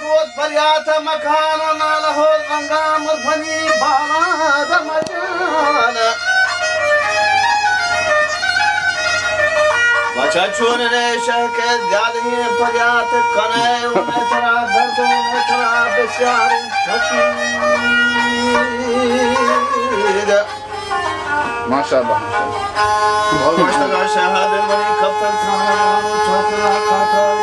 كبوت فريات مكانا له الغنغام الفني باراد مجانا وشاشون ريشك داله فريات كنه ونترى درد ونترى بشار شديد ما شاء الله واشتغل شهاد المني كفتر كان وشاكرا قاتل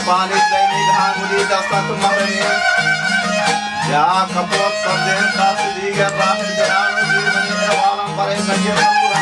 पानी दैनिक हांगुली दस्तक मरने या कपोत सदेन का सुदीगे प्राप्त जरानो जीवनी वालम परे नजर पुरा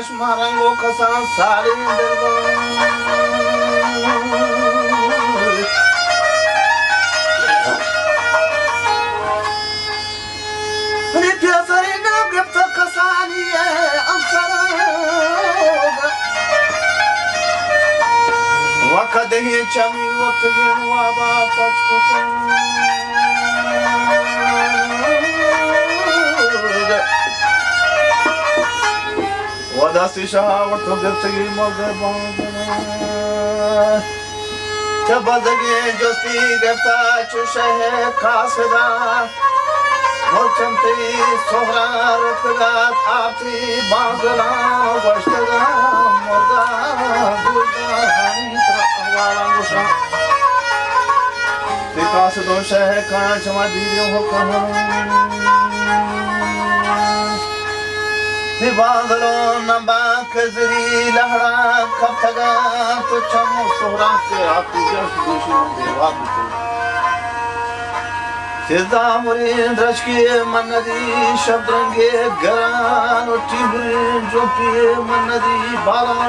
Baş marango kasan sarindir Hani piyasarına gıpta kasaniye amsara Vakadhi chami vakgin waba pachkutan Wadasi shahavat giptagi mogabana Tabadagi josti gipta chushahe khasda Molchamti sohra rutgat aapti bazla vashtaga morga durga विकास दोष है कांच मदीर हो कहाँ निबादलो नबा कजरी लहरा कब तगा तो चमो सोहरा के आती जस दोषी देवा बिचो सिद्धा मुरी द्रश की मनदी शब्दरंगे गरान उठी मुरी जो पिए मनदी बाला